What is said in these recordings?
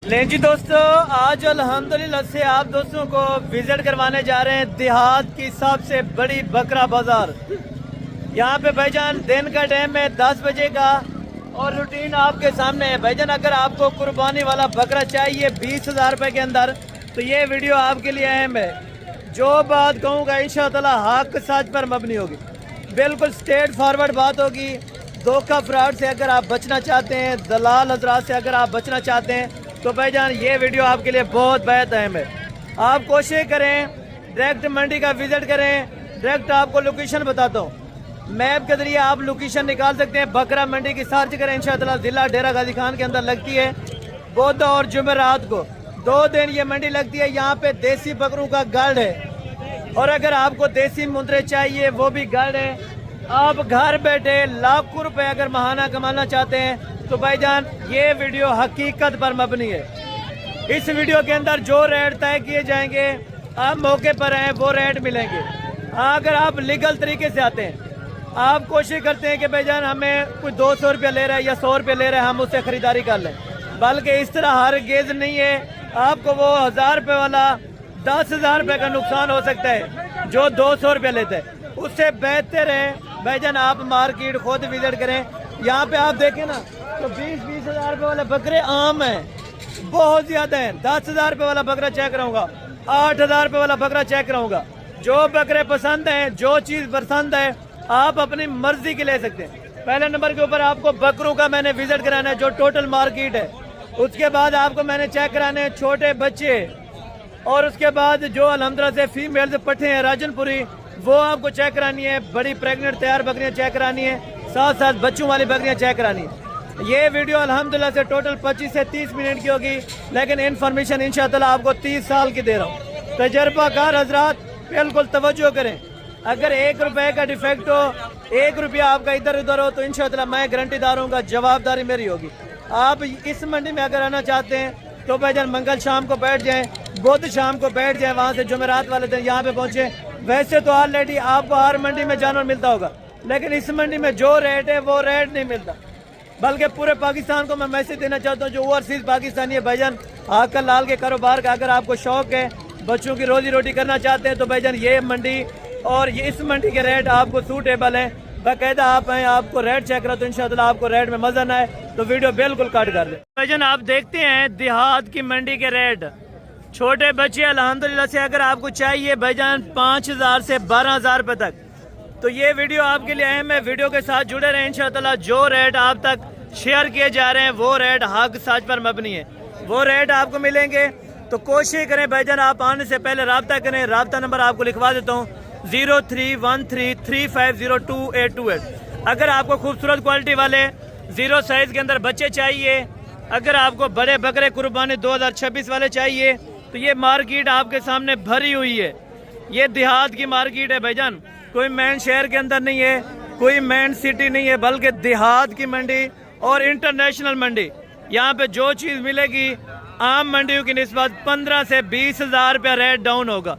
लें जी दोस्तों, आज अल्हम्दुलिल्लाह से आप दोस्तों को विजिट करवाने जा रहे हैं देहात की सबसे बड़ी बकरा बाजार। यहाँ पे भाईजान दिन का टाइम है 10 बजे का और रूटीन आपके सामने है। भाईजान अगर आपको कुर्बानी वाला बकरा चाहिए 20,000 रुपए के अंदर तो ये वीडियो आपके लिए अहम है। जो बात कहूँगा इंशाअल्लाह हक सच पर मबनी होगी, बिल्कुल स्ट्रेट फॉरवर्ड बात होगी। धोखा फ्रॉड से अगर आप बचना चाहते हैं, दलाल हजरात से अगर आप बचना चाहते हैं तो भाईजान ये वीडियो आपके लिए बहुत बेहद अहम है। आप कोशिश करें डायरेक्ट मंडी का विजिट करें। डायरेक्ट आपको लोकेशन बताता हूँ, मैप के जरिए आप लोकेशन निकाल सकते हैं। बकरा मंडी की सर्च करें, इंशाअल्लाह जिला डेरा गाजी खान के अंदर लगती है। बुध और जुमेरात को 2 दिन ये मंडी लगती है। यहाँ पे देसी बकरों का गढ़ है और अगर आपको देसी मुंदरे चाहिए वो भी गढ़ है। आप घर बैठे लाखों रुपए अगर महाना कमाना चाहते हैं तो भाईजान ये वीडियो हकीकत पर मबनी है। इस वीडियो के अंदर जो रेट तय किए जाएंगे आप मौके पर हैं वो रेट मिलेंगे। अगर आप लीगल तरीके से आते हैं, आप कोशिश करते हैं कि भाईजान हमें कोई 200 रुपया ले रहा है या 100 रुपया ले रहा है, हम उससे खरीदारी कर लें, बल्कि इस तरह हर गेज नहीं है। आपको वो 1000 रुपये वाला 10,000 रुपये का नुकसान हो सकता है जो 200 रुपया लेता है। उससे बेहतर है भाईजान आप मार्केट खुद विजिट करें। यहाँ पे आप देखें ना तो 20-20 हज़ार रुपये वाले बकरे आम हैं, बहुत ज्यादा हैं। 10,000 रुपये वाला बकरा चेक कराऊंगा, 8,000 रुपये वाला बकरा चेक कराऊंगा। जो बकरे पसंद हैं, जो चीज पसंद है आप अपनी मर्जी की ले सकते हैं। पहले नंबर के ऊपर आपको बकरों का मैंने विजिट कराना है जो टोटल मार्केट है। उसके बाद आपको मैंने चेक कराने हैं छोटे बच्चे और उसके बाद जो अल्हम्दुलिल्लाह से फीमेल से पट्टे हैं राजनपुरी वो आपको चेक करानी है। बड़ी प्रेग्नेंट तैयार बकरियां चेक करानी है, साथ साथ बच्चों वाली बकरियां चेक करानी है। ये वीडियो अल्हम्दुलिल्लाह से टोटल 25 से 30 मिनट की होगी, लेकिन इन्फॉर्मेशन इंशाअल्लाह आपको 30 साल की दे रहा हूँ। तजर्बाकार हजरात बिल्कुल तवज्जो करें। अगर 1 रुपए का डिफेक्ट हो, 1 रुपया आपका इधर उधर हो तो इंशाअल्लाह मैं गारंटीदार हूँ, जवाबदारी मेरी होगी। आप इस मंडी में अगर आना चाहते हैं तो भाईजान मंगल शाम को बैठ जाएं, बुध शाम को बैठ जाएं, वहाँ से जुमेरात वाले दिन यहाँ पे पहुँचे। वैसे तो ऑलरेडी आपको हर मंडी में जानवर मिलता होगा, लेकिन इस मंडी में जो रेट है वो रेट नहीं मिलता। बल्कि पूरे पाकिस्तान को मैं मैसेज देना चाहता हूँ जो ओवरसीज पाकिस्तानी है, भाईजान आकल लाल के कारोबार का अगर आपको शौक है, बच्चों की रोजी रोटी करना चाहते हैं तो भाईजान ये मंडी और ये इस मंडी के रेट आपको सूटेबल है। बाकायदा आप हैं, आपको रेट चेक करो तो इंशाअल्लाह आपको रेट में मजा ना आए तो वीडियो बिल्कुल काट कर दे। भाईजान आप देखते हैं देहात की मंडी के रेट। छोटे बच्चे अल्हम्दुलिल्लाह से अगर आपको चाहिए भाईजान 5,000 से 12,000 रुपए तक तो ये वीडियो आपके लिए अहम है। वीडियो के साथ जुड़े रहें। इंशाअल्लाह जो रेट आप तक शेयर किए जा रहे हैं वो रेट हक सच पर मबनी है, वो रेट आपको मिलेंगे। तो कोशिश करें भाईजान आप आने से पहले रब्ता करें। रब्ता नंबर आपको लिखवा देता हूँ 031335022828। अगर आपको खूबसूरत क्वालिटी वाले 0 साइज के अंदर बच्चे चाहिए, अगर आपको बड़े बकरे कुर्बानी 2026 वाले चाहिए तो ये मार्केट आपके सामने भरी हुई है। ये देहात की मार्केट है भाईजान, कोई मेन शहर के अंदर नहीं है, कोई मेन सिटी नहीं है, बल्कि देहात की मंडी और इंटरनेशनल मंडी। यहाँ पे जो चीज़ मिलेगी आम मंडियों की निस्बत 15 से 20 हज़ार रुपया रेट डाउन होगा।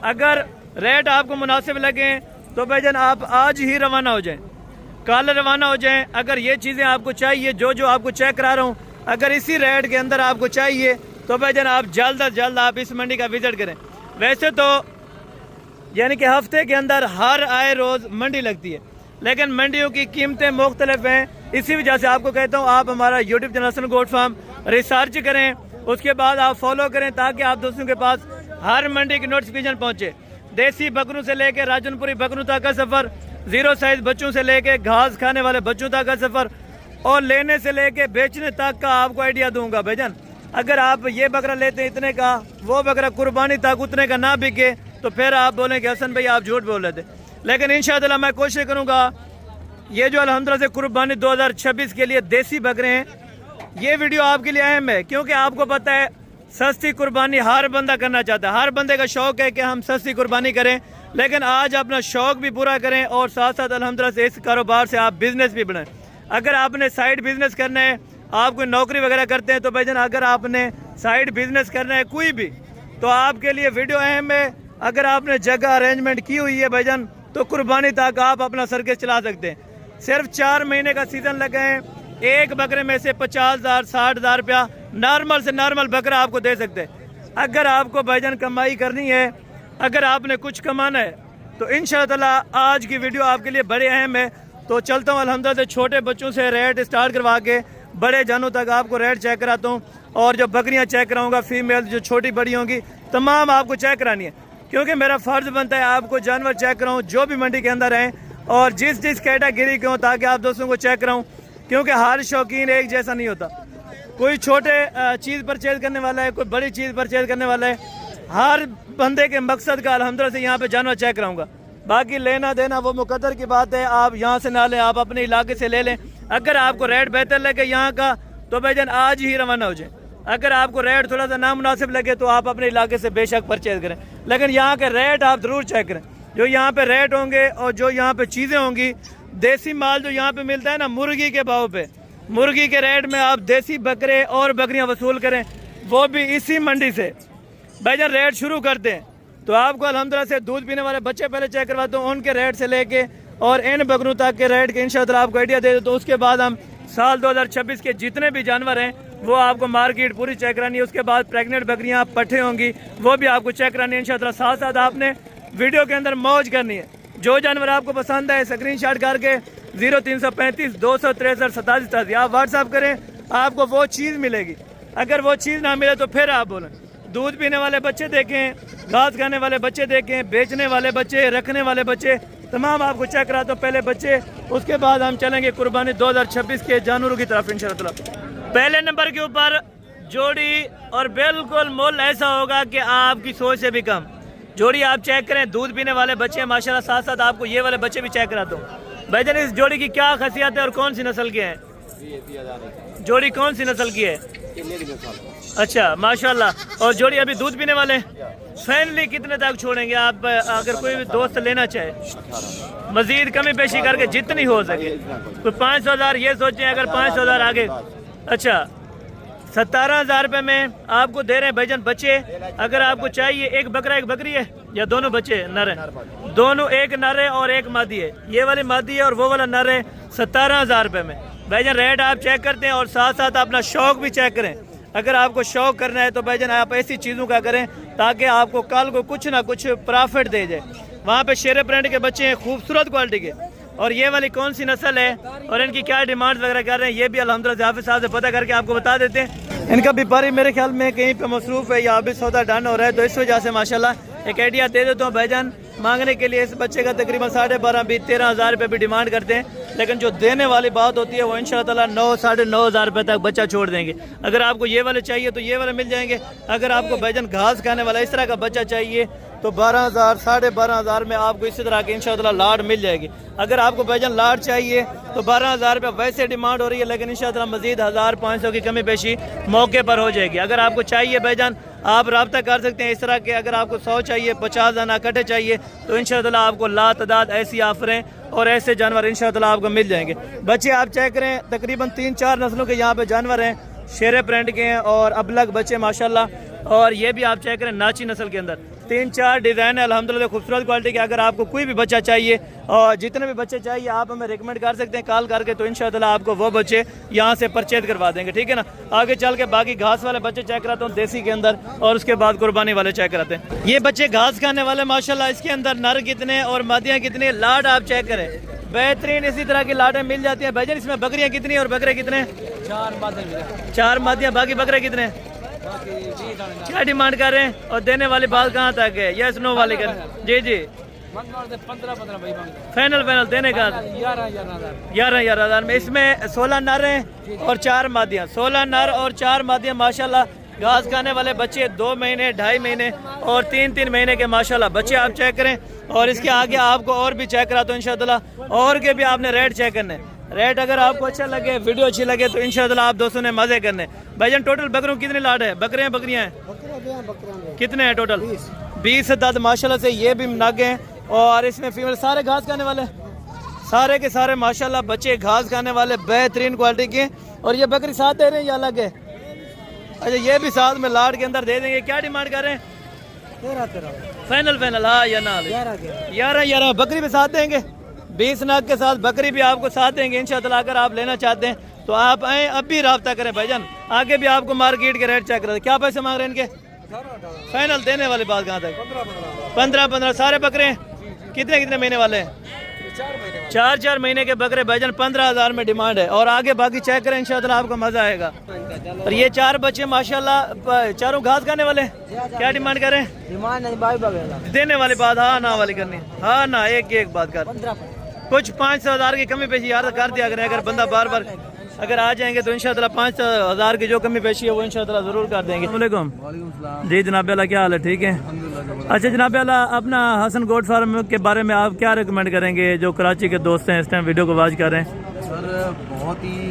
अगर रेट आपको मुनासिब लगे तो भाईजान आप आज ही रवाना हो जाएं, कल रवाना हो जाएं। अगर ये चीज़ें आपको चाहिए जो आपको चेक करा रहा हूँ, अगर इसी रेट के अंदर आपको चाहिए तो भाईजान आप जल्द अज जल्द आप इस मंडी का विजिट करें। वैसे तो यानी कि हफ्ते के अंदर हर आए रोज़ मंडी लगती है, लेकिन मंडियों की कीमतें मुख्तलिफ हैं। इसी वजह से आपको कहता हूँ आप हमारा YouTube channel Hasan goat farm research करें, उसके बाद आप फॉलो करें ताकि आप दोस्तों के पास हर मंडी की नोटिफिकेशन पहुँचे। देसी बकरों से लेकर राजनपुरी बकरों तक का सफ़र, 0 साइज बच्चों से लेकर घास खाने वाले बच्चों तक का सफ़र और लेने से लेकर बेचने तक का आपको आइडिया दूंगा भाईजान। अगर आप ये बकरा लेते हैं इतने का, वो बकरा कुर्बानी तक उतने का ना बिके तो फिर आप बोलेंगे हसन भाई आप झूठ बोल रहे थे। लेकिन इंशाअल्लाह मैं कोशिश करूंगा ये जो अल्हम्दुलिल्लाह से कुर्बानी 2026 के लिए देसी बकरे हैं, ये वीडियो आपके लिए अहम है क्योंकि आपको पता है सस्ती कुर्बानी हर बंदा करना चाहता है। हर बंदे का शौक है कि हम सस्ती कुर्बानी करें, लेकिन आज अपना शौक भी पूरा करें और साथ साथ अल्हम्दुलिल्लाह से इस कारोबार से आप बिजनेस भी बनाएं। अगर आपने साइड बिजनेस करना है, आप कोई नौकरी वगैरह करते हैं तो भाईजान अगर आपने साइड बिजनेस करना है कोई भी तो आपके लिए वीडियो अहम है। अगर आपने जगह अरेंजमेंट की हुई है भाईजान तो कुर्बानी तक आप अपना सर्कस चला सकते हैं। सिर्फ 4 महीने का सीजन लगे हैं, एक बकरे में से 50,000 60,000 रुपया नॉर्मल से नॉर्मल बकरा आपको दे सकते हैं। अगर आपको भाईजान कमाई करनी है, अगर आपने कुछ कमाना है, तो इंशाअल्लाह आज की वीडियो आपके लिए बड़े अहम है। तो चलता हूँ अल्हम्दुलिल्लाह छोटे बच्चों से रेट स्टार्ट करवा के बड़े जानों तक आपको रेट चेक कराता हूँ, और जो बकरियाँ चेक कराऊंगा फीमेल जो छोटी बड़ी होंगी तमाम आपको चेक करानी है, क्योंकि मेरा फ़र्ज़ बनता है आपको जानवर चेक कराऊँ जो भी मंडी के अंदर हैं और जिस जिस कैटेगरी के हों, ताकि आप दोस्तों को चेक कराऊँ, क्योंकि हर शौकीन एक जैसा नहीं होता। कोई छोटे चीज़ परचेज करने वाला है, कोई बड़ी चीज़ परचेज करने वाला है। हर बंदे के मकसद का अल्हम्दुलिल्लाह से यहाँ पे जानवर चेक कराऊंगा। बाकी लेना देना वो मुकद्दर की बात है, आप यहाँ से ना लें, आप अपने इलाके से ले लें। अगर आपको रेट बेहतर लगे यहाँ का तो भाईजान आज ही रवाना हो जाए। अगर आपको रेट थोड़ा सा नामुनासिब लगे तो आप अपने इलाके से बेशक परचेज करें, लेकिन यहाँ के रेट आप ज़रूर चेक करें। जो यहाँ पे रेट होंगे और जो यहाँ पे चीज़ें होंगी, देसी माल जो यहाँ पे मिलता है ना मुर्गी के भाव पे, मुर्गी के रेट में आप देसी बकरे और बकरियाँ वसूल करें, वो भी इसी मंडी से भाईजान रेट शुरू करते हैं। तो आपको अल्हम्दुलिल्लाह से दूध पीने वाले बच्चे पहले चेक करवाते हैं, उनके रेट से लेके और इन बकरों तक के रेट के इंशाअल्लाह आपको आइडिया दे दो। तो उसके बाद हम साल 2026 के जितने भी जानवर हैं वो आपको मार्केट पूरी चेक करानी है। उसके बाद प्रेग्नेंट बकरियाँ पट्ठे होंगी वो भी आपको चेक करानी है इंशाअल्लाह। साथ साथ आपने वीडियो के अंदर मौज करनी है। जो जानवर आपको पसंद है स्क्रीनशॉट करके 0335 263 87 आप व्हाट्सअप करें, आपको वो चीज़ मिलेगी। अगर वो चीज़ ना मिले तो फिर आप बोलें। दूध पीने वाले बच्चे देखें, घास खाने वाले बच्चे देखें, बेचने वाले बच्चे, रखने वाले बच्चे, तमाम आपको चेक कराता हूँ पहले बच्चे, उसके बाद हम चलेंगे कुर्बानी 2026 के जानवरों की तरफ इंशाअल्लाह। पहले नंबर के ऊपर जोड़ी, और बिल्कुल मोल ऐसा होगा कि आपकी सोच से भी कम। जोड़ी आप चेक करें, दूध पीने वाले बच्चे माशाल्लाह। साथ साथ आपको ये वाले बच्चे भी चेक कराता हूँ। भाईजान इस जोड़ी की क्या खासियत है और कौन सी नस्ल के हैं? जोड़ी कौन सी नस्ल की है? अच्छा माशाल्लाह। और जोड़ी अभी दूध पीने वाले, फाइनली कितने तक छोड़ेंगे आप? अगर कोई भी दोस्त लेना चाहे मजीद कमी पेशी करके जितनी हो सके, कोई 500,000 ये सोचें, अगर 500,000 आगे। अच्छा 17,000 रुपये में आपको दे रहे हैं भाईजान बच्चे। अगर आपको चाहिए, एक बकरा एक बकरी है या दोनों बच्चे नर हैं? दोनों, एक नर है और एक मादी है। ये वाली मादी है और वो वाला नर है। 17,000 रुपये में भाईजान रेट आप चेक करते हैं, और साथ साथ अपना शौक भी चेक करें। अगर आपको शौक करना है तो भाईजान आप ऐसी चीज़ों का करें ताकि आपको कल को कुछ ना कुछ प्रॉफिट दे जाए। वहाँ पे शेरे प्रिंट के बच्चे हैं खूबसूरत क्वालिटी के। और ये वाली कौन सी नस्ल है और इनकी क्या डिमांड वगैरह कर रहे हैं, ये भी अल्हम्दुलिल्लाह हाफिज़ साहब से पता करके आपको बता देते हैं। इनका व्यापारी मेरे ख्याल में कहीं पे मसरूफ़ है या अभी सौदा डन हो रहा है, तो इस वजह से माशाल्लाह एक आइडिया दे देता हूँ। भाईजान मांगने के लिए इस बच्चे का तकरीबन 12,500-13,000 रुपये भी डिमांड करते हैं, लेकिन जो देने वाली बात होती है वो इंशाअल्लाह 9-9,500 रुपये तक बच्चा छोड़ देंगे। अगर आपको ये वाले चाहिए तो ये वाले मिल जाएंगे। अगर आपको भाईजान घास खाने वाला इस तरह का बच्चा चाहिए तो 12,000 12,500 में आपको इसी तरह की इंशाअल्लाह लाड मिल जाएगी। अगर आपको भाईजान लाड चाहिए तो 12,000 रुपये वैसे डिमांड हो रही है, लेकिन इंशाअल्लाह मजीद 1,500 की कमी पेशी मौके पर हो जाएगी। अगर आपको चाहिए भाईजान आप रब्ता कर सकते हैं इस तरह के। अगर आपको 100 चाहिए, 50 दाना कटे चाहिए, तो इंशाअल्लाह आपको लातादाद ऐसी ऑफरें और ऐसे जानवर इंशाअल्लाह आपको मिल जाएंगे। बच्चे आप चेक करें, तकरीबन 3-4 नस्लों के यहाँ पे जानवर हैं, शेरे प्रिंट के हैं और अबलग बच्चे माशाल्लाह। और ये भी आप चेक करें नाची नस्ल के अंदर 3-4 डिज़ाइन है अल्हम्दुलिल्लाह खूबसूरत क्वालिटी के। अगर आपको कोई भी बच्चा चाहिए और जितने भी बच्चे चाहिए आप हमें रिकमेंड कर सकते हैं कॉल करके, तो इंशाअल्लाह आपको वो बच्चे यहाँ से परचेज करवा देंगे, ठीक है ना। आगे चल के बाकी घास वाले बच्चे चेक कराता हूँ देसी के अंदर, और उसके बाद कुर्बानी वाले चेक कराते हैं। ये बच्चे घास खाने वाले माशाल्लाह, इसके अंदर नर कितने और मादियाँ कितनी, लाड आप चेक करें बेहतरीन इसी तरह की लाडें मिल जाती हैं। भाईजान इसमें बकरियाँ कितनी और बकरे कितने? 4 मादियाँ, बाकी बकरे कितने? क्या डिमांड कर रहे हैं और देने वाली बात कहाँ तक है? यस नो वाले कर जी जी 15 फाइनल देने का 11,000 में। इसमें 16 नर हैं और 4 मादियाँ, 16 नर और 4 मादियाँ माशाल्लाह। घास खाने वाले बच्चे 2 महीने 2.5 महीने और 3-3 महीने के माशाल्लाह बच्चे आप चेक करें। और इसके आगे आपको और भी चेक करा तो इंशाअल्लाह और के भी आपने रेट चेक करने। रेट अगर आपको अच्छा लगे, वीडियो अच्छी लगे तो इंशाअल्लाह आप दोस्तों ने मजे करने। भाईजान टोटल बकरों कितने लाड है? बकरे हैं बकरियां हैं? कितने हैं टोटल? 20 दाद माशाल्लाह से। ये भी नागे हैं और इसमें फीमेल सारे घास खाने वाले, सारे के सारे माशाल्लाह बच्चे घास खाने वाले बेहतरीन क्वालिटी के। और ये बकरी साथ दे रहे हैं या अलग है? अच्छा ये भी साथ में लाड के अंदर दे देंगे। क्या डिमांड कर रहे हैं? 13 हाँ या ना 11 बकरी भी साथ देंगे। 20 नाग के साथ बकरी भी आपको साथ देंगे इंशाअल्लाह। अगर आप लेना चाहते हैं तो आप आए अब भी रब्ता करें भाईजान। आगे भी आपको मार्केट के रेट चेक करें। क्या पैसे मांग रहे हैं इनके? फाइनल देने वाली बात कहाँ तक? 15 सारे बकरे कितने महीने वाले हैं? 4 महीने के बकरे भाईजान 15,000 में डिमांड है। और आगे बाकी चेक करें इंशाल्लाह आपको मजा आएगा। और ये 4 बच्चे माशाल्लाह चारों घास खाने वाले। क्या डिमांड करें? डिमांड देने वाली बात हाँ ना वाली करनी। हाँ ना एक बात कर। कुछ 500,000 की कमी पेशी यार कर दिया करें। अगर बंदा बार बार अगर आ जाएंगे तो इंशाल्लाह 5,000 की जो कमी पेशी है वो इंशाल्लाह जरूर कर देंगे। वालेकुम जी जनाब अल्लाह, क्या हाल है? ठीक है। अच्छा जनाब अल्लाह, अपना हसन गोट फार्म के बारे में आप क्या रिकमेंड करेंगे जो कराची के दोस्त हैं इस टाइम वीडियो को वॉच कर रहे हैं? सर बहुत ही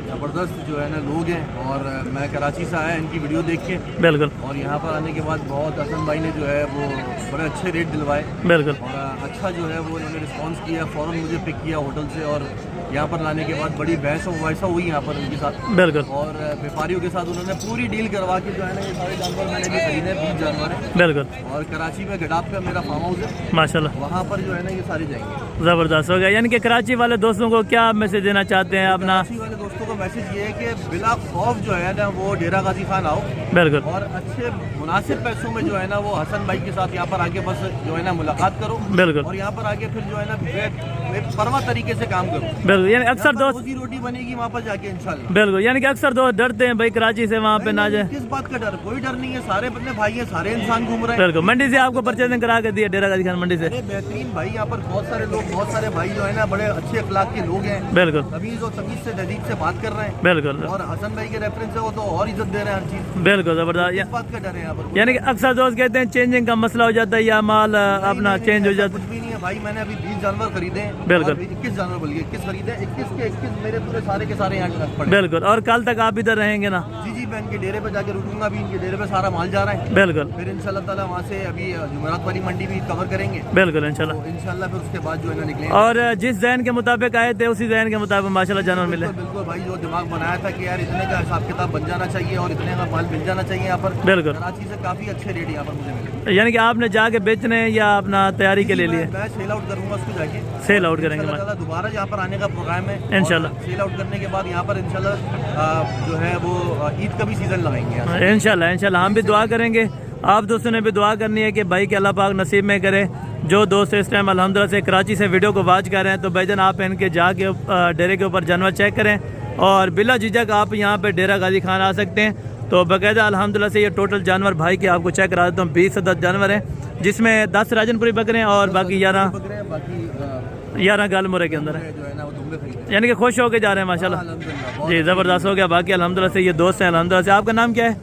ज़बरदस्त जो है ना लोग हैं और मैं कराची से आया इनकी वीडियो देख के। बिल्कुल। और यहाँ पर आने के बाद बहुत हसन भाई ने जो है वो बड़े अच्छे रेट दिलवाए। बिल्कुल। और अच्छा जो है वो इन्होंने रिस्पांस किया, फ़ौरन मुझे पिक किया होटल से और यहाँ पर लाने के बाद बड़ी बहस वैसा हुई यहाँ पर उनके साथ। बिल्कुल। और व्यापारियों के साथ उन्होंने पूरी डील करवा के जो है ना ये सारे जानवर मैंने भी खरीदे, 20 जानवर हैं। बिल्कुल। और कराची में गडाब का मेरा फार्म हाउस है माशाल्लाह, वहाँ पर जो है ना ये सारे जाएंगे। ज़बरदस्त हो गया। यानी कि कराची वाले दोस्तों को क्या मैसेज देना चाहते हैं अपना? कराची वाले दोस्तों को मैसेज ये है कि बिला खौफ जो है ना वो डेरा गाजी खान आओ। बिल्कुल। और अच्छे मुनासिब पैसों में जो है ना वो हसन भाई के साथ यहाँ पर आके बस जो है ना मुलाकात करो। बिल्कुल। और यहाँ पर आके फिर जो है ना परवा तरीके से काम करो। बिल्कुल। यानी अक्सर दोस्त रोजी रोटी बनेगी वहाँ पर जाके इंशाल्लाह। बिल्कुल। यानी कि अक्सर दोस्त डरते हैं भाई कराची से वहाँ पे ना जाए। किस बात का डर? कोई डर नहीं है, सारे अपने भाई हैं, सारे इंसान घूम रहे हैं। बिल्कुल। मंडी से आपको परचेजिंग करा के दिया डेरा गाजी खान मंडी से? बेहतरीन भाई, यहाँ पर बहुत सारे लोग, बहुत सारे भाई जो है ना बड़े अच्छे अखलाक के लोग हैं। बिल्कुल। तमीज और तमीज से तहजीब से बात कर रहे हैं। बिल्कुल। और हसन भाई के रेफरेंस से वो तो और इज्जत दे रहे हैं हर चीज। बिल्कुल जबरदस्त। इस बात का डर है यहाँ पर? यानी कि अक्सर दोस्त कहते हैं चेंजिंग का मसला हो जाता है या माल अपना चेंज हो जाता है? कुछ भी नहीं है भाई, मैंने अभी 20 जानवर खरीदे हैं। बिल्कुल। 21 जानवर बोलिए 21 खरीदे, 21 के 21 मेरे पूरे सारे के सारे यहाँ पड़े। बिल्कुल। और कल तक आप इधर रहेंगे ना? जी जी, मैं इनके डेरे पे जाके रुकूंगा। भी इनके डेरे पे सारा माल जा रहा है। बिल्कुल। फिर इंशाल्लाह ताला वहाँ से अभी जुमेरात वाली मंडी भी कवर करेंगे। बिल्कुल इंशाल्लाह। इंशाल्लाह फिर उसके बाद जो है ना निकलेंगे। और जिस जहन के मुताबिक आए थे उसी जहन के मुताबिक माशाल्लाह जानवर मिले। बिल्कुल भाई, जो दिमाग बनाया था कि यार इतने का हिसाब किताब बन जाना चाहिए और इतने का माल मिल जाना चाहिए यहाँ पर। बिल्कुल। कराची से काफी अच्छे रेट यहाँ पर मुझे मिले। यानी कि आपने जाके बेचने या अपना तैयारी के लिए? मैं सेल आउट करूंगा उसको जाके। सेल आउट करेंगे दोबारा यहाँ पर आने का प्रोग्राम है इंशाल्लाह। सेल आउट करने के बाद यहाँ पर इंशाल्लाह जो है वो ईद का भी सीजन लगाएंगे इंशाल्लाह। इंशाल्लाह हम भी दुआ करेंगे, आप दोस्तों ने भी दुआ करनी है कि भाई के अल्लाह पाक नसीब में करे। जो दोस्त इस टाइम अल्हम्दुलिल्लाह से कराची से वीडियो को वॉच कर रहे हैं तो भाईजान आप इनके जाके डेरे के ऊपर जानवर चेक करें और बिला झिझक आप यहाँ पे डेरा गाजी खान आ सकते हैं। तो बाकायदा अल्हम्दुलिल्लाह से ये टोटल जानवर भाई के आपको चेक करा देता हूँ। 20 से 10 जानवर हैं जिसमें 10 राजनपुरी बकरे हैं और बाकी 11 गालमुरे के अंदर है। यानी कि खुश होके जा रहे हैं माशाल्लाह। जी ज़बरदस्त हो गया। बाकी अल्हम्दुलिल्लाह से ये दोस्त हैं अल्हम्दुलिल्लाह से। आपका नाम क्या है?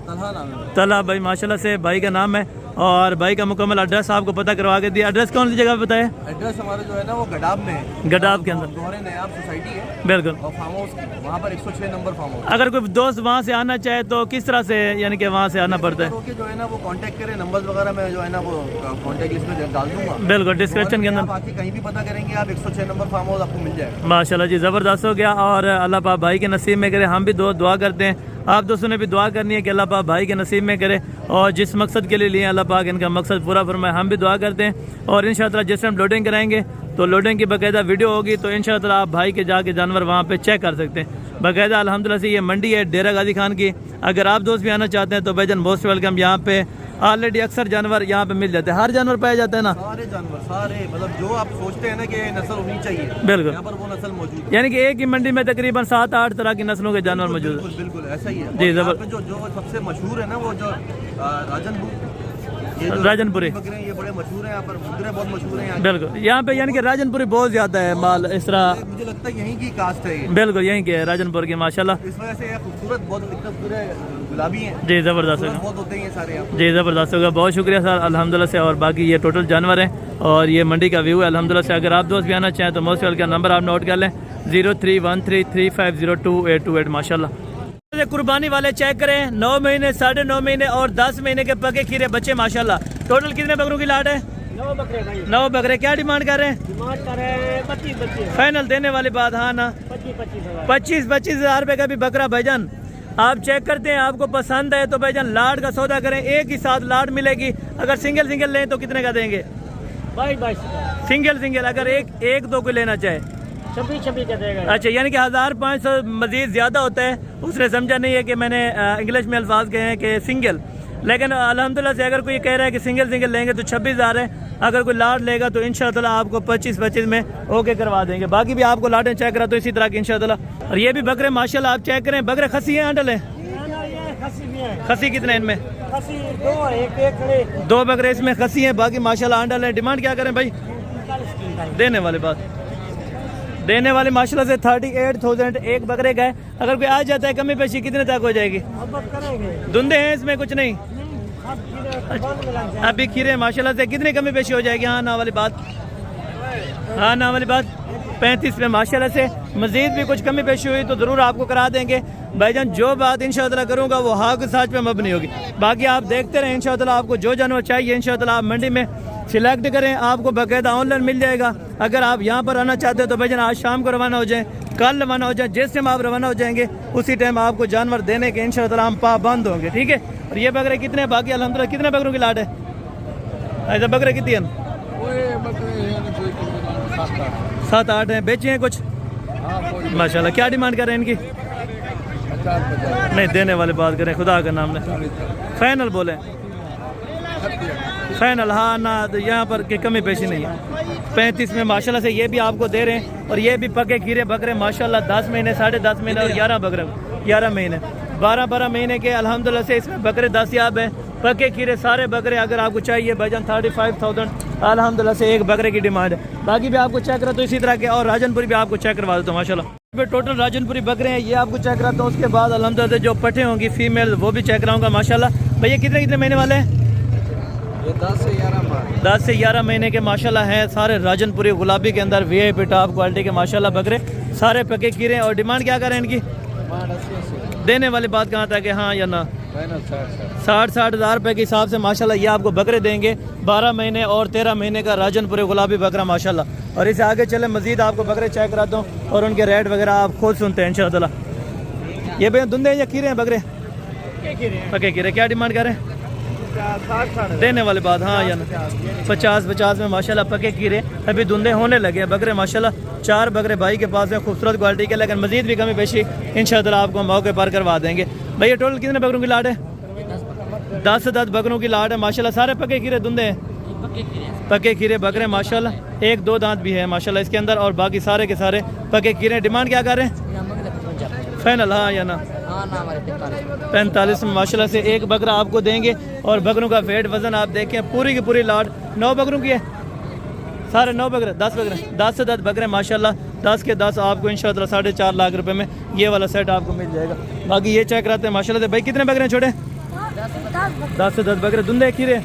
तलहा भाई माशाल्लाह से भाई का नाम है। और भाई का मुकम्मल एड्रेस आपको पता करवा के दिया। एड्रेस कौन सी जगह पे बताया? एड्रेस हमारा जो है ना वो गडाब में है। गडाब के अंदर दोहरे नयाब सोसाइटी है। बिल्कुल। और फार्म हाउस वहाँ पर 106 नंबर फार्म हाउस। अगर कोई दोस्त वहाँ से आना चाहे तो किस तरह से यानी कि वहाँ से आना पड़ता है? जो है ना वो कांटेक्ट करें, नंबर वगैरह में जो है ना वो कांटेक्ट लिस्ट में डाल दूंगा। बिल्कुल डिस्क्रिप्शन के अंदर। बाकी कहीं भी पता करेंगे आप 106 नंबर फार्म हाउस आपको मिल जाएगा। माशाल्लाह जी ज़बरदस्त हो गया। और अल्लाह पाक भाई के नसीब में करे। हम भी दुआ करते हैं, आप दोस्तों ने भी दुआ करनी है कि अल्लाह पाक भाई के नसीब में करे और जिस मकसद के लिए अल्लाह पाक इनका मकसद पूरा फरमाए। हम भी दुआ करते हैं। और इंशाअल्लाह जिस टाइम लोडिंग कराएंगे तो लोडिंग की बाकायदा वीडियो होगी तो इंशाअल्लाह आप भाई के जाके जानवर वहाँ पे चेक कर सकते हैं। बाकायदा अल्हम्दुलिल्लाह से ये मंडी है डेरा गाजी खान की। अगर आप दोस्त भी आना चाहते हैं तो भाईजान मोस्ट वेलकम। यहाँ पे ऑलरेडी अक्सर जानवर यहाँ पे मिल जाते हैं। हर जानवर पाया जाता है ना? सारे जानवर, सारे मतलब जो आप सोचते हैं ना कि नस्ल होनी चाहिए बिल्कुल यहाँ पर वो नस्ल मौजूद है। यानी कि एक ही मंडी में तकरीबन 7-8 तरह की नस्लों के जानवर मौजूद है। बिल्कुल ऐसा ही है जी। जो सबसे मशहूर है ना वो जो राजनपुरी ये बड़े मशहूर हैं यहाँ पर। मुद्रे बहुत मशहूर हैं बिल्कुल यहाँ पे। यानी कि राजनपुरी बहुत ज्यादा है माल इस तरह। मुझे लगता है यहीं की कास्ट है ये। बिल्कुल यहीं के राजनपुर की माशाल्लाह। इस वजह से खूबसूरत बहुत पूरे गुलाबी हैं। जी ज़बरदस्त बहुत होते हैं सारे। जी ज़बरदस्त होगा। बहुत शुक्रिया सर अल्हम्दुलिल्लाह से। और बाकी ये टोटल जानवर हैं और ये मंडी का व्यू है अल्हम्दुलिल्लाह से। अगर आप दोस्त भी आना चाहें तो मोस्ट वेलकम। नंबर आप नोट कर लें 0313350228 माशाल्लाह। कुर्बानी वाले चेक करें 9 महीने 9.5 महीने और 10 महीने के पके खीरे बच्चे माशाल्लाह। टोटल कितने बकरों की लाट है? 9 बकरे भाई। 9 बकरे। क्या डिमांड कर रहे हैं? डिमांड कर रहे हैं 25 बच्चे। फाइनल देने वाली बात हाँ ना? 25 हज़ार रुपये का भी बकरा भाईजान आप चेक करते हैं। आपको पसंद है तो भाईजान लाट का सौदा करें। एक ही साथ लाट मिलेगी। अगर सिंगल लें तो कितने का देंगे? 22 सिंगल। अगर एक दो को लेना चाहे 26 का देगा। अच्छा, यानी कि 1500 मजीद ज़्यादा होता है। उसने समझा नहीं है कि मैंने इंग्लिश में अल्फाज कहे हैं कि सिंगल, लेकिन अल्हम्दुलिल्लाह से अगर कोई कह रहा है कि सिंगल लेंगे तो 26,000 है। अगर कोई लाट लेगा तो इंशाअल्लाह आपको 25 में ओके करवा देंगे। बाकी भी आपको लाटें चेक करा तो इसी तरह की इंशाअल्लाह। और ये भी बकरे माशाल्लाह आप चेक करें, बकरे खसी हैं अंडल है? खसी कितने इनमें? खसी 2 एक 2 बकरे इसमें खसी हैं, बाकी माशाल्लाह अंडल है। डिमांड क्या करें भाई? देने वाले बात, देने वाले माशाल्लाह से 38,000 एक बकरे का है। अगर कोई आ जाता है कमी पेशी कितने तक हो जाएगी? धुंधे हैं इसमें कुछ नहीं? अभी खीरे माशाल्लाह से कितनी कमी पेशी हो जाएगी? हाँ ना वाली बात, हाँ ना वाली बात 35 में माशाल्लाह से। मजीद भी कुछ कमी पेशी हुई तो ज़रूर आपको करा देंगे भाईजान। जो बात इंशाअल्लाह करूँगा वो हाँ के साथ पे मबनी होगी। बाकी आप देखते रहें इंशाअल्लाह। आपको जो जानवर चाहिए इंशाअल्लाह आप मंडी में सिलेक्ट करें, आपको बाकायदा ऑनलाइन मिल जाएगा। अगर आप यहाँ पर आना चाहते हो तो भाईजान आज शाम को रवाना हो जाएं, कल रवाना हो जाएं, जिस टाइम आप रवाना हो जाएंगे उसी टाइम आपको जानवर देने के इंशाअल्लाह हम पाबंद होंगे, ठीक है। और ये बकरे कितने बाकी अल्हम्दुलिल्लाह कितने बकरों की लाट है? ऐसा बकरे कितनी हैं? 7-8 हैं। बेचे हैं कुछ? माशाल्लाह। क्या डिमांड कर रहे हैं इनकी? नहीं, देने वाले बात करें खुदा का नाम ने। फाइनल बोले? फाइनल हाँ ना, तो यहाँ पर की कमी पेशी नहीं है। 35 में माशाल्लाह से ये भी आपको दे रहे हैं। और ये भी पके खीरे बकरे माशाल्लाह 10 महीने 10.5 महीने और 11 बकरे 11 महीने 12 महीने के अल्हम्दुलिल्लाह से इसमें बकरे दस्तयाब हैं। पके खीरे सारे बकरे अगर आपको चाहिए भाईजान 35,000 अल्हम्दुलिल्लाह से एक बकरे की डिमांड है। बाकी भी आपको चेक करा तो इसी तरह के और राजनपुरी भी आपको चेक करवा देता हूँ माशाल्लाह। टोटल राजनपुरी बकरे हैं ये आपको चेक कराता हूँ। उसके बाद अल्हम्दुलिल्लाह जो पट्टे होंगी फीमेल वो भी चेक कराऊंगा माशाल्लाह। भैया कितने महीने वाले हैं? 10 से 11 महीने के माशाल्लाह हैं। सारे राजनपुरी गुलाबी के अंदर VIP टॉप क्वालिटी के माशाल्लाह बकरे, सारे पके खीरे। और डिमांड क्या करें इनकी? देने वाली बात कहाँ तक है? हाँ या ना? 60 हज़ार रुपये के हिसाब से माशाल्लाह ये आपको बकरे देंगे। 12 महीने और 13 महीने का राजनपुरी गुलाबी बकरा माशाल्लाह। और इसे आगे चले मजीद आपको बकरे चेक कराता हूँ और उनके रेट वगैरह आप खुद सुनते हैं इंशाअल्लाह। ये भैया धुंधे या खीरे हैं बकरे? पके खीरे। क्या डिमांड करें? 60 देने वाली बात हाँ या ना? 50 में माशाल्लाह पके खीरे। अभी धुंधे होने लगे हैं बकरे माशाल्लाह। 4 बकरे भाई के पास है खूबसूरत क्वालिटी के, लेकिन मजीद भी कमी पेशी इंशाअल्लाह आपको मौके पर करवा देंगे। भैया टोटल कितने बकरों की लाट है? 10 बकरों की लाट है माशाल्लाह। सारे पके खीरे धुंधे हैं? पके खीरे बकरे माशाल्लाह। 1-2 दांत भी है माशाल्लाह इसके अंदर और बाकी सारे के सारे पके खीरे। डिमांड क्या कर रहे हैं? फाइनल हाँ या ना? 45 में माशाल्लाह से एक बकरा आपको देंगे। और बकरों का वेट वजन आप देखें पूरी की पूरी लाट 9 बकरों की है। सारे 9 बकरे 10 बकरे माशाल्लाह। 10 के 10 आपको इंशाअल्लाह 4.5 लाख रुपए में ये वाला सेट आपको मिल जाएगा। बाकी ये चेक कराते हैं माशाल्लाह से। भाई कितने बकरे हैं छोटे? 10 बकरे। धुंधे खीरे?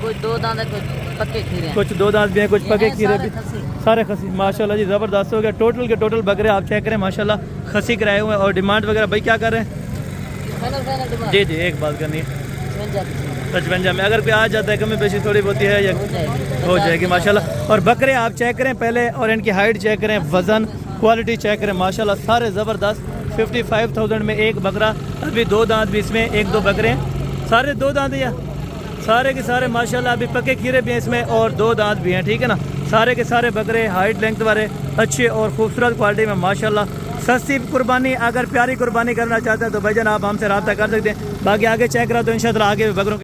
कुछ 2 दांत है, कुछ पक्के खीरे हैं। कुछ 2 दांत भी हैं, कुछ पके खीरे भी। सारे खसी माशाल्लाह जी ज़बरदस्त हो गया। टोटल के टोटल बकरे आप चेक करें माशाल्लाह खसी कराए हुए हैं। और डिमांड वगैरह भाई क्या कर रहे हैं? जी एक बात करनी है 55 में। अगर कोई आ जाता है कमी पेशी थोड़ी बहुत है या हो जाएगी माशाल्लाह। और बकरे आप चेक करें पहले और इनकी हाइट चेक करें, वज़न क्वालिटी चेक करें माशाल्लाह। सारे ज़बरदस्त। 55,000 में एक बकरा। अभी 2 दांत भी इसमें 1-2 बकरे हैं। सारे 2 दांत या सारे के सारे माशाल्लाह। अभी पके खीरे भी हैं इसमें और 2 दांत भी हैं, ठीक है ना। सारे के सारे बकरे हाइट लेंथ वाले अच्छे और खूबसूरत क्वालिटी में माशाल्लाह। सस्ती कुर्बानी, अगर प्यारी कुर्बानी करना चाहते हैं तो भाईजान आप हमसे रब्ता कर सकते हैं। बाकी आगे चेक करा तो इंशाअल्लाह आगे भी बकरों